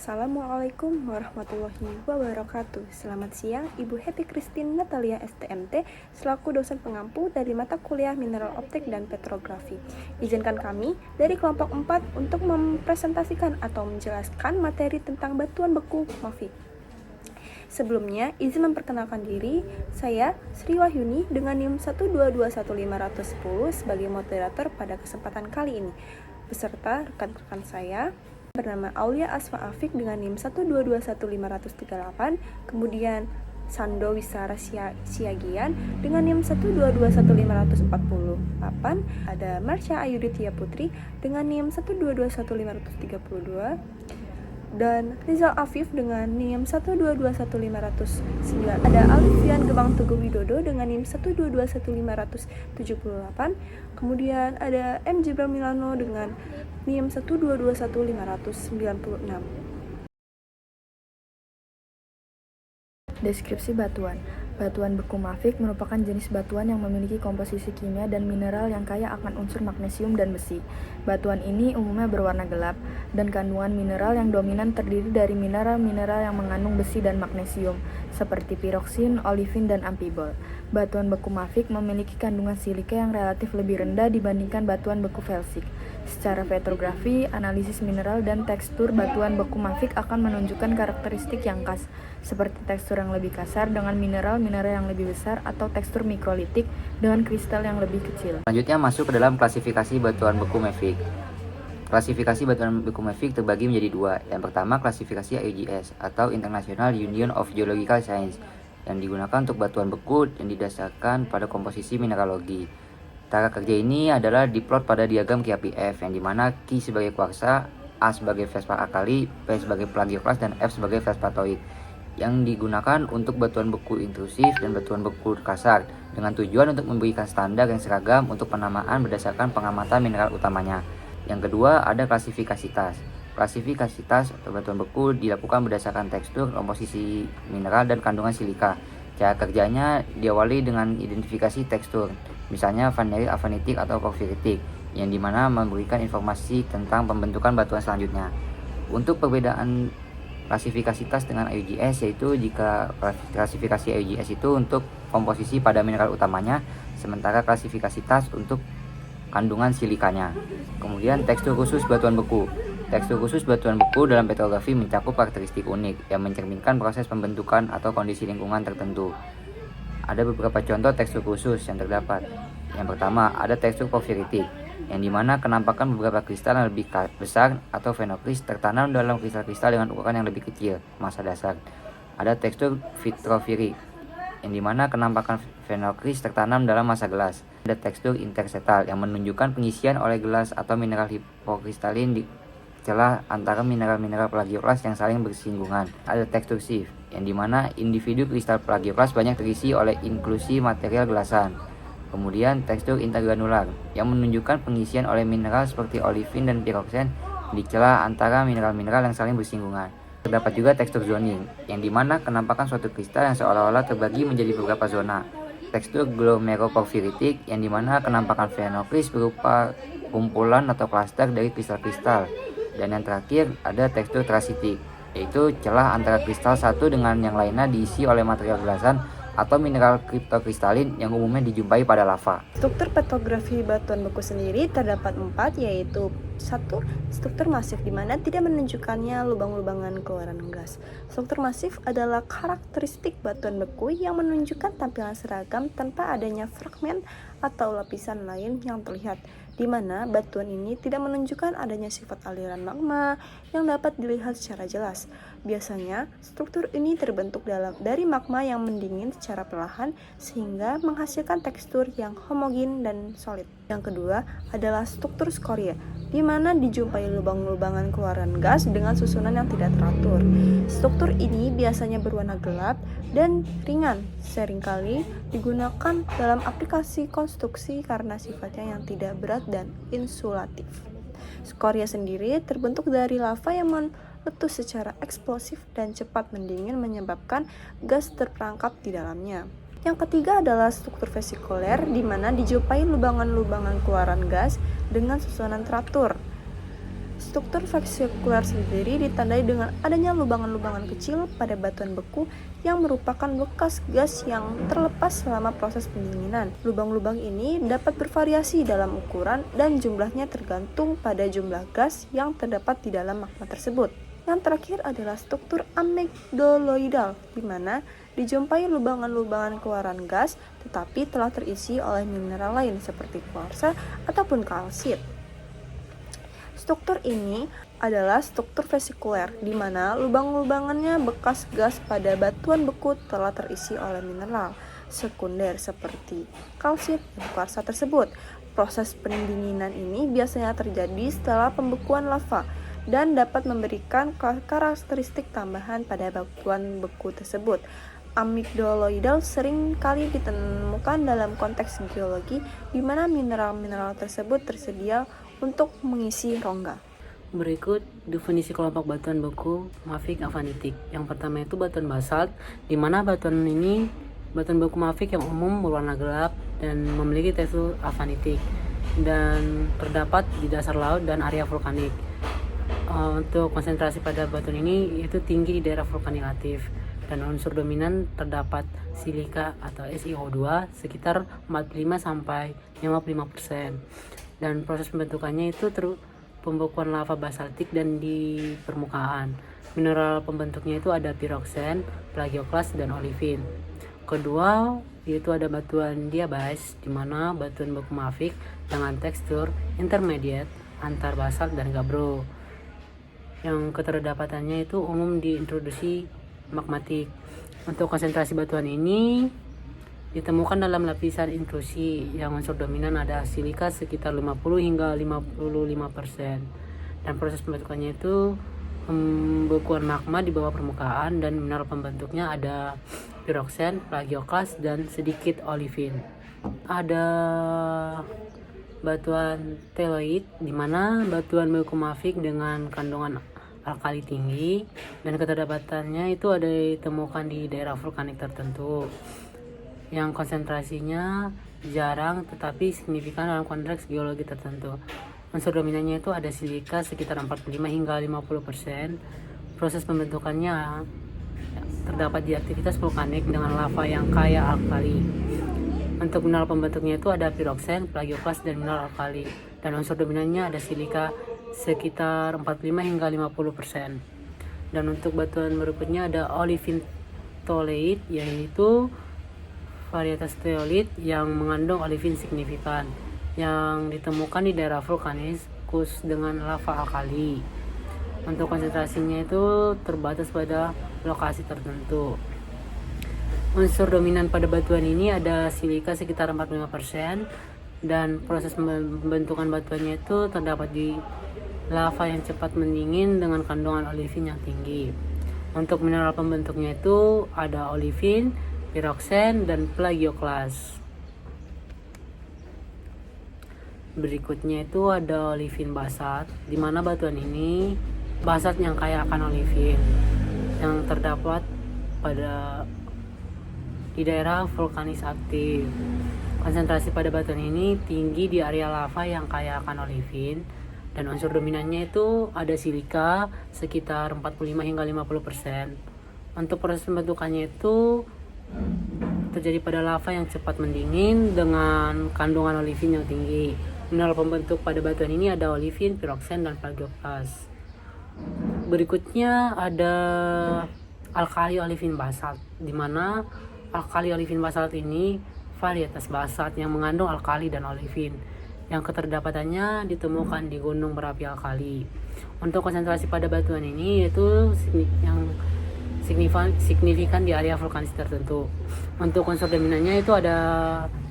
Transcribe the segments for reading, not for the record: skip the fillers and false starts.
Assalamualaikum warahmatullahi wabarakatuh. Selamat siang, Ibu Happy Christine Natalia STMT, selaku dosen pengampu dari mata kuliah Mineral Optik dan Petrografi. Izinkan kami dari kelompok 4 untuk mempresentasikan atau menjelaskan materi tentang batuan beku Mafik. Sebelumnya, izin memperkenalkan diri, saya Sri Wahyuni dengan NIM 1221510 sebagai moderator pada kesempatan kali ini. Beserta rekan-rekan saya bernama Aulia Asma Afik dengan NIM 1221538, kemudian Sando Wisara Siagian dengan NIM 1221548, ada Marsha Ayuditya Putri dengan NIM 1221532, dan Rizal Afif dengan NIM 1221509. Ada Alifian Gebang Teguh Widodo dengan NIM 1221578. Kemudian ada M. Jibran Milano dengan NIM 1221596. Deskripsi batuan. Batuan beku Mafik merupakan jenis batuan yang memiliki komposisi kimia dan mineral yang kaya akan unsur magnesium dan besi. Batuan ini umumnya berwarna gelap, dan kandungan mineral yang dominan terdiri dari mineral-mineral yang mengandung besi dan magnesium, seperti piroksin, olivin, dan ampibol. Batuan beku Mafik memiliki kandungan silika yang relatif lebih rendah dibandingkan batuan beku felsik. Secara petrografi, analisis mineral dan tekstur batuan beku Mafik akan menunjukkan karakteristik yang khas, seperti tekstur yang lebih kasar dengan mineral-mineral yang lebih besar atau tekstur mikrolitik dengan kristal yang lebih kecil. Selanjutnya masuk ke dalam klasifikasi batuan beku Mafik. Klasifikasi batuan beku Mafik terbagi menjadi dua. Yang pertama, klasifikasi IGS atau International Union of Geological Science, yang digunakan untuk batuan beku dan didasarkan pada komposisi mineralogi. Cara kerja ini adalah diplot pada diagram KPF, yang dimana Ki sebagai kuarsa, A sebagai felspa alkali, P sebagai plagioklas, dan F sebagai felspatoid, yang digunakan untuk batuan beku intrusif dan batuan beku kasar, dengan tujuan untuk memberikan standar yang seragam untuk penamaan berdasarkan pengamatan mineral utamanya. Yang kedua, ada klasifikasi tas. Klasifikasi tas batuan beku dilakukan berdasarkan tekstur, komposisi mineral, dan kandungan silika. Cara kerjanya diawali dengan identifikasi tekstur, misalnya vaneri avanitik atau porfiritik, yang dimana memberikan informasi tentang pembentukan batuan selanjutnya. Untuk perbedaan klasifikasi tas dengan IUGS, yaitu jika klasifikasi IUGS itu untuk komposisi pada mineral utamanya, sementara klasifikasi tas untuk kandungan silikanya. Kemudian tekstur khusus batuan beku. Tekstur khusus batuan beku dalam petrografi mencakup karakteristik unik yang mencerminkan proses pembentukan atau kondisi lingkungan tertentu. Ada beberapa contoh tekstur khusus yang terdapat. Yang pertama, ada tekstur porfiritik, yang dimana kenampakan beberapa kristal yang lebih besar atau fenokris tertanam dalam kristal-kristal dengan ukuran yang lebih kecil, massa dasar. Ada tekstur vitrofirik, yang dimana kenampakan fenokris tertanam dalam massa gelas. Ada tekstur intersetal, yang menunjukkan pengisian oleh gelas atau mineral hipokristalin di celah antara mineral-mineral plagioklas yang saling bersinggungan. Ada tekstur sieve, yang dimana individu kristal plagioklas banyak terisi oleh inklusi material gelasan. Kemudian tekstur intergranular, yang menunjukkan pengisian oleh mineral seperti olivin dan piroksen di celah antara mineral-mineral yang saling bersinggungan. Terdapat juga tekstur zoning, yang dimana kenampakan suatu kristal yang seolah-olah terbagi menjadi beberapa zona. Tekstur glomeroporfiritik, yang dimana kenampakan fenokris berupa kumpulan atau klaster dari kristal-kristal. Dan yang terakhir ada tekstur trasitik, yaitu celah antara kristal satu dengan yang lainnya diisi oleh material gelasan atau mineral kriptokristalin yang umumnya dijumpai pada lava. Struktur petrografi batuan beku sendiri terdapat 4, yaitu 1. Struktur masif, di mana tidak menunjukkannya lubang-lubangan keluaran gas. Struktur masif adalah karakteristik batuan beku yang menunjukkan tampilan seragam tanpa adanya fragmen atau lapisan lain yang terlihat, di mana batuan ini tidak menunjukkan adanya sifat aliran magma yang dapat dilihat secara jelas. Biasanya, struktur ini terbentuk dari magma yang mendingin secara perlahan sehingga menghasilkan tekstur yang homogen dan solid. Yang kedua adalah struktur skoria, di mana dijumpai lubang-lubangan keluaran gas dengan susunan yang tidak teratur. Struktur ini biasanya berwarna gelap dan ringan, seringkali digunakan dalam aplikasi konstruksi karena sifatnya yang tidak berat dan insulatif. Skoria sendiri terbentuk dari lava yang meletus secara eksplosif dan cepat mendingin menyebabkan gas terperangkap di dalamnya. Yang ketiga adalah struktur vesikuler, di mana dijumpai lubangan-lubangan keluaran gas dengan susunan teratur. Struktur vesikuler sendiri ditandai dengan adanya lubangan-lubangan kecil pada batuan beku yang merupakan bekas gas yang terlepas selama proses pendinginan. Lubang-lubang ini dapat bervariasi dalam ukuran dan jumlahnya tergantung pada jumlah gas yang terdapat di dalam magma tersebut. Yang terakhir adalah struktur amygdaloidal, di mana dijumpai lubangan-lubangan keluaran gas tetapi telah terisi oleh mineral lain seperti kuarsa ataupun kalsit. Struktur ini adalah struktur vesikuler, di mana lubang-lubangannya bekas gas pada batuan beku telah terisi oleh mineral sekunder seperti kalsit dan kuarsa tersebut. Proses pendinginan ini biasanya terjadi setelah pembekuan lava dan dapat memberikan karakteristik tambahan pada batuan beku tersebut. Amygdaloidal sering kali ditemukan dalam konteks geologi, di mana mineral-mineral tersebut tersedia untuk mengisi rongga. Berikut definisi kelompok batuan beku mafik avanitik. Yang pertama itu batuan basalt, di mana batuan beku mafik yang umum berwarna gelap dan memiliki tekstur avanitik dan terdapat di dasar laut dan area vulkanik. Untuk konsentrasi pada batuan ini yaitu tinggi di daerah vulkanik aktif, dan unsur dominan terdapat silika atau SiO2 sekitar 45-55%. Dan proses pembentukannya itu pembekuan lava basaltik dan di permukaan. Mineral pembentuknya itu ada piroksen, plagioklas, dan olivin. Kedua yaitu ada batuan diabase, di mana batuan beku mafik dengan tekstur intermediate antar basalt dan gabbro. Yang keterdapatannya itu umum di intrusi magmatik. Untuk konsentrasi batuan ini ditemukan dalam lapisan intrusi yang unsur dominan ada silika sekitar 50-55%. Dan proses pembentukannya itu pembekuan magma di bawah permukaan, dan mineral pembentuknya ada piroksen, plagioklas, dan sedikit olivin. Ada batuan teloid, di mana batuan beku mafik dengan kandungan alkali tinggi dan keterdapatannya itu ada ditemukan di daerah vulkanik tertentu yang konsentrasinya jarang tetapi signifikan dalam konteks geologi tertentu. Unsur dominannya itu ada silika sekitar 45-50%. Proses pembentukannya terdapat di aktivitas vulkanik dengan lava yang kaya alkali. Untuk mineral pembentuknya itu ada piroksen, plagioklas, dan mineral alkali. Dan unsur dominannya ada silika sekitar 45-50%. Dan untuk batuan berikutnya ada olivin toleid, yaitu varietas teolit yang mengandung olivin signifikan yang ditemukan di daerah vulkanis khusus dengan lava alkali. Untuk konsentrasinya itu terbatas pada lokasi tertentu. Unsur dominan pada batuan ini ada silika sekitar 45%, dan proses pembentukan batuannya itu terdapat di lava yang cepat mendingin dengan kandungan olivin yang tinggi. Untuk mineral pembentuknya itu ada olivin, piroksen, dan plagioklas. Berikutnya itu ada olivin basalt, di mana batuan ini basalt yang kaya akan olivin yang terdapat di daerah vulkanis aktif. Konsentrasi pada batuan ini tinggi di area lava yang kaya akan olivin, dan unsur dominannya itu ada silika sekitar 45-50%. Untuk proses pembentukannya itu terjadi pada lava yang cepat mendingin dengan kandungan olivin yang tinggi. Mineral pembentuk pada batuan ini ada olivin, piroksen, dan plagioklas. Berikutnya ada alkali olivin basalt, di mana alkali olivin basalt ini varietas basalt yang mengandung alkali dan olivin yang keterdapatannya ditemukan di gunung berapi alkali. Untuk konsentrasi pada batuan ini yaitu yang signifikan di area vulkanis tertentu. Untuk unsur dominannya itu ada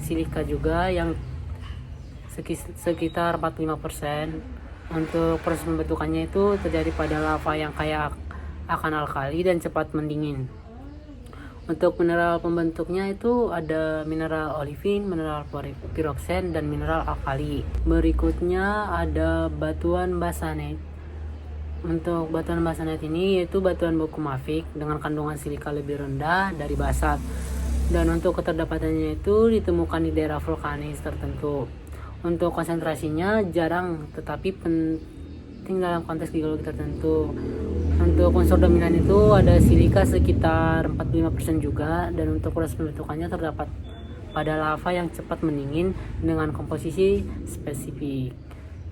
silika juga yang sekitar 45%. Untuk proses pembentukannya itu terjadi pada lava yang kaya akan alkali dan cepat mendingin. Untuk mineral pembentuknya itu ada mineral olivin, mineral piroksen, dan mineral alkali. Berikutnya ada batuan basanet. Untuk batuan basanet ini yaitu batuan beku mafik dengan kandungan silika lebih rendah dari basalt, dan untuk keterdapatannya itu ditemukan di daerah vulkanis tertentu. Untuk konsentrasinya jarang tetapi penting dalam konteks geologi tertentu. Untuk unsur dominan itu ada silika sekitar 45% juga, dan untuk proses pembentukannya terdapat pada lava yang cepat mendingin dengan komposisi spesifik.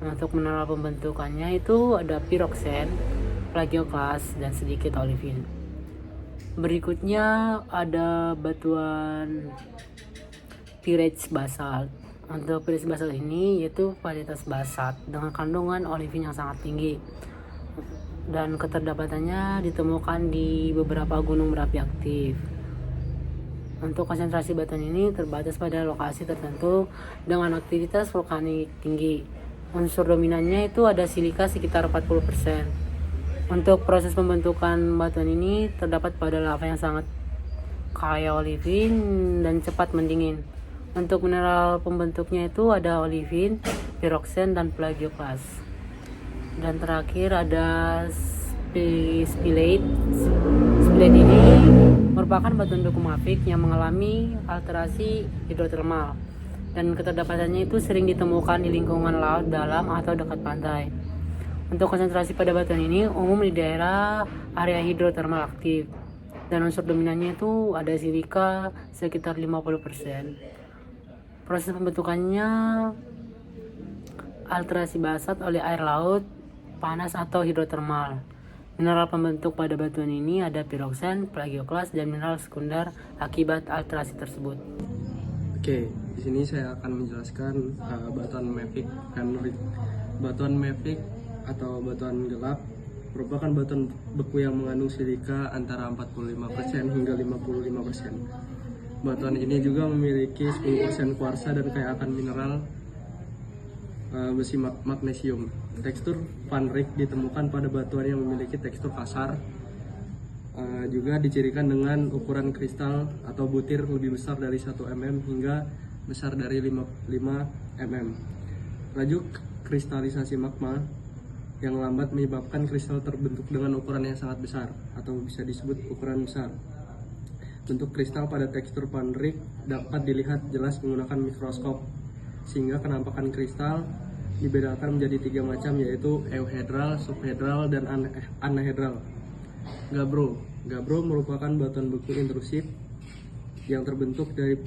Untuk mineral pembentukannya itu ada piroksen, plagioklas, dan sedikit olivin. Berikutnya ada batuan pyrites basalt. Untuk pyrites basalt ini yaitu varietas basalt dengan kandungan olivin yang sangat tinggi, dan keterdapatannya ditemukan di beberapa gunung berapi aktif. Untuk konsentrasi batuan ini terbatas pada lokasi tertentu dengan aktivitas vulkanik tinggi. Unsur dominannya itu ada silika sekitar 40%. Untuk proses pembentukan batuan ini terdapat pada lava yang sangat kaya olivin dan cepat mendingin. Untuk mineral pembentuknya itu ada olivin, piroksen, dan plagioklas. Dan terakhir ada spilate. Spilate ini merupakan batuan beku mafik yang mengalami alterasi hidrotermal, dan keterdapatannya itu sering ditemukan di lingkungan laut dalam atau dekat pantai. Untuk konsentrasi pada batuan ini umum di daerah area hidrotermal aktif, dan unsur dominannya itu ada silika sekitar 50%. Proses pembentukannya alterasi basalt oleh air laut, panas atau hidrotermal. Mineral pembentuk pada batuan ini ada piroksen, plagioklas, dan mineral sekunder akibat alterasi tersebut. Oke, di sini saya akan menjelaskan batuan mafic penrit. Batuan mafic atau batuan gelap merupakan batuan beku yang mengandung silika antara 45% hingga 55%. Batuan ini juga memiliki 10% kuarsa dan kaya akan mineral besi magnesium. Tekstur panrik ditemukan pada batuan yang memiliki tekstur kasar. Juga dicirikan dengan ukuran kristal atau butir lebih besar dari 1 mm hingga besar dari 5 mm. Laju kristalisasi magma yang lambat menyebabkan kristal terbentuk dengan ukuran yang sangat besar atau bisa disebut ukuran besar. Bentuk kristal pada tekstur panrik dapat dilihat jelas menggunakan mikroskop, sehingga kenampakan kristal dibedakan menjadi 3 macam, yaitu euhedral, subhedral, dan anhedral. Gabbro merupakan batuan beku intrusif yang terbentuk dari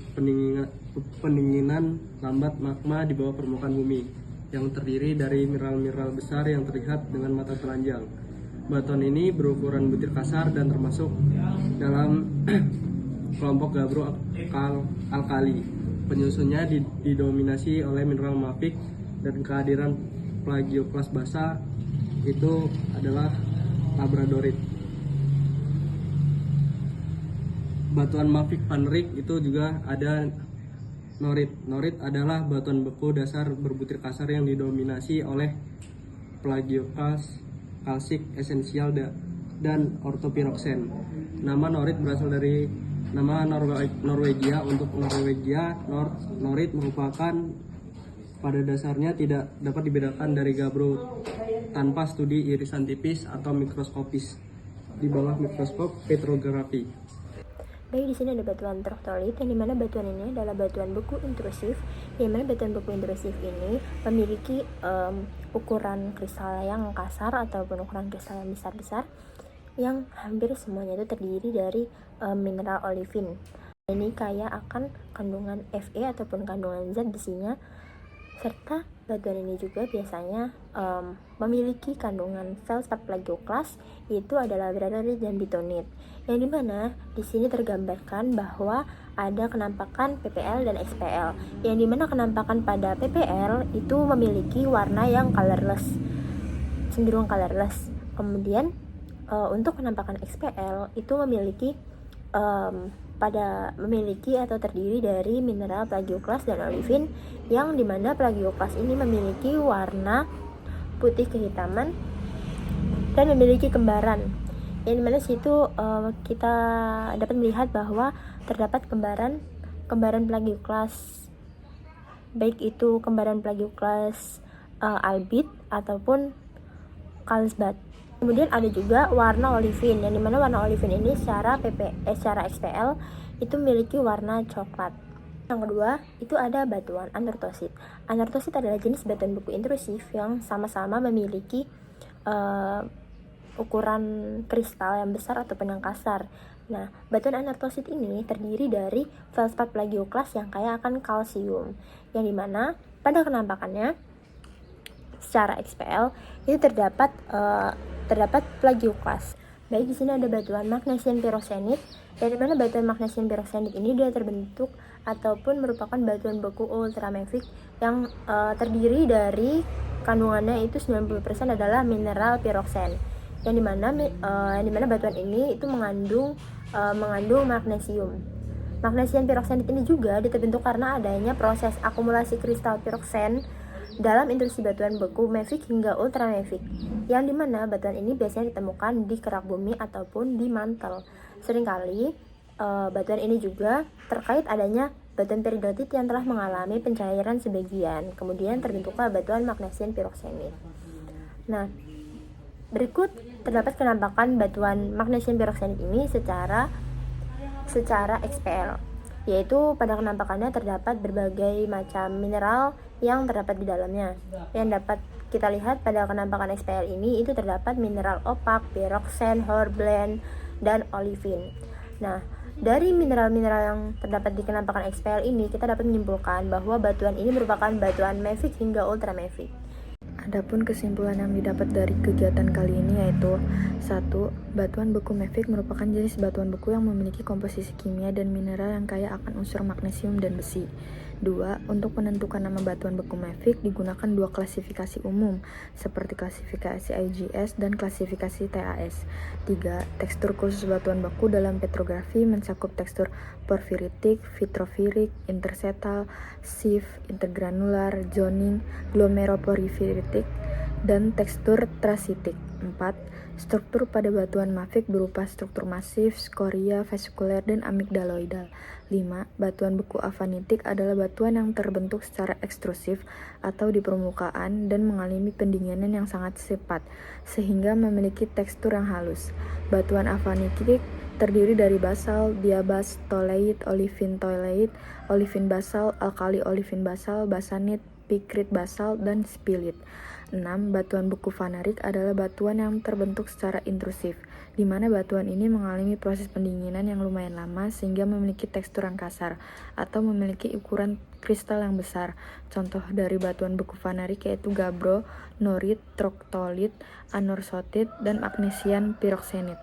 pendinginan lambat magma di bawah permukaan bumi, yang terdiri dari mineral-mineral besar yang terlihat dengan mata telanjang. Batuan ini berukuran butir kasar dan termasuk dalam kelompok gabbro alkali. Penyusunnya didominasi oleh mineral mafic, dan kehadiran plagioklas basa itu adalah labradorit. Batuan mafic panrik itu juga ada norit. Norit adalah batuan beku dasar berbutir kasar yang didominasi oleh plagioklas kalsik esensial dan ortopiroksen. Nama norit berasal dari nama Norwegia. Untuk Norwegia, norit merupakan pada dasarnya tidak dapat dibedakan dari gabbro tanpa studi irisan tipis atau mikroskopis di bawah mikroskop petrografi. Baik, di sini ada batuan troktolit, yang dimana batuan ini adalah batuan beku intrusif, yang mana batuan beku intrusif ini memiliki ukuran kristal yang kasar ataupun ukuran kristal yang besar-besar, yang hampir semuanya itu terdiri dari mineral olivin. Ini kaya akan kandungan Fe ataupun kandungan zat besinya, serta batuan ini juga biasanya memiliki kandungan feldspat plagioklas, itu adalah labradorit dan bitonit, yang dimana di sini tergambarkan bahwa ada kenampakan PPL dan XPL, yang dimana kenampakan pada PPL itu memiliki warna yang colorless, cenderung colorless. Kemudian untuk penampakan XPL itu memiliki atau terdiri dari mineral plagioklas dan olivin, yang dimana plagioklas ini memiliki warna putih kehitaman dan memiliki kembaran, yang dimana situ kita dapat melihat bahwa terdapat kembaran plagioklas, baik itu kembaran plagioklas albit ataupun Carlsbad. Kemudian ada juga warna olivin, yang dimana warna olivin ini secara XPL itu memiliki warna coklat. Yang kedua, itu ada batuan anortosit. Anortosit adalah jenis batuan beku intrusif yang sama-sama memiliki ukuran kristal yang besar ataupun yang kasar. Nah, batuan anortosit ini terdiri dari felspat plagioklas yang kaya akan kalsium, yang dimana pada penampakannya secara XPL itu terdapat plagioklas. Baik, di sini ada batuan magnesium piroksenit, yang dimana batuan magnesium piroksenit ini dia terbentuk ataupun merupakan batuan beku ultramafic yang terdiri dari kandungannya itu 90% adalah mineral piroksen, yang dimana batuan ini itu mengandung magnesium. Magnesium piroksenit ini juga terbentuk karena adanya proses akumulasi kristal piroksen dalam intrusi batuan beku mafic hingga ultramafic, yang dimana batuan ini biasanya ditemukan di kerak bumi ataupun di mantel. Seringkali batuan ini juga terkait adanya batuan peridotit yang telah mengalami pencairan sebagian, kemudian terbentuklah batuan magnesium piroksenit. Nah, berikut terdapat penampakan batuan magnesium piroksenit ini secara XPL, yaitu pada penampakannya terdapat berbagai macam mineral yang terdapat di dalamnya. Yang dapat kita lihat pada penampakan XPL ini itu terdapat mineral opak, piroksen, horblende, dan olivin. Nah, dari mineral-mineral yang terdapat di penampakan XPL ini kita dapat menyimpulkan bahwa batuan ini merupakan batuan mafic hingga ultramafic. Adapun kesimpulan yang didapat dari kegiatan kali ini yaitu 1. Batuan beku mafic merupakan jenis batuan beku yang memiliki komposisi kimia dan mineral yang kaya akan unsur magnesium dan besi. 2. Untuk menentukan nama batuan beku mafic digunakan dua klasifikasi umum seperti klasifikasi IGS dan klasifikasi TAS. 3. Tekstur khusus batuan beku dalam petrografi mencakup tekstur porfiritik, vitrofirik, intersetal, shift, intergranular, zoning, glomeroporifirik, dan tekstur trasitik. 4. Struktur pada batuan mafic berupa struktur masif, skoria, vesikuler, dan amigdaloidal. 5. Batuan beku avanitik adalah batuan yang terbentuk secara ekstrusif atau di permukaan dan mengalami pendinginan yang sangat cepat, sehingga memiliki tekstur yang halus. Batuan avanitik terdiri dari basal, diabas, toleit, olivin toleit, olivin basal, alkali olivin basal, basanit, pikrit basal, dan spilit. 6. Batuan beku vanarik adalah batuan yang terbentuk secara intrusif, di mana batuan ini mengalami proses pendinginan yang lumayan lama sehingga memiliki tekstur yang kasar atau memiliki ukuran kristal yang besar. Contoh dari batuan beku vanarik yaitu gabbro, norit, troktolit, anorsotit, dan magnesium piroksenit.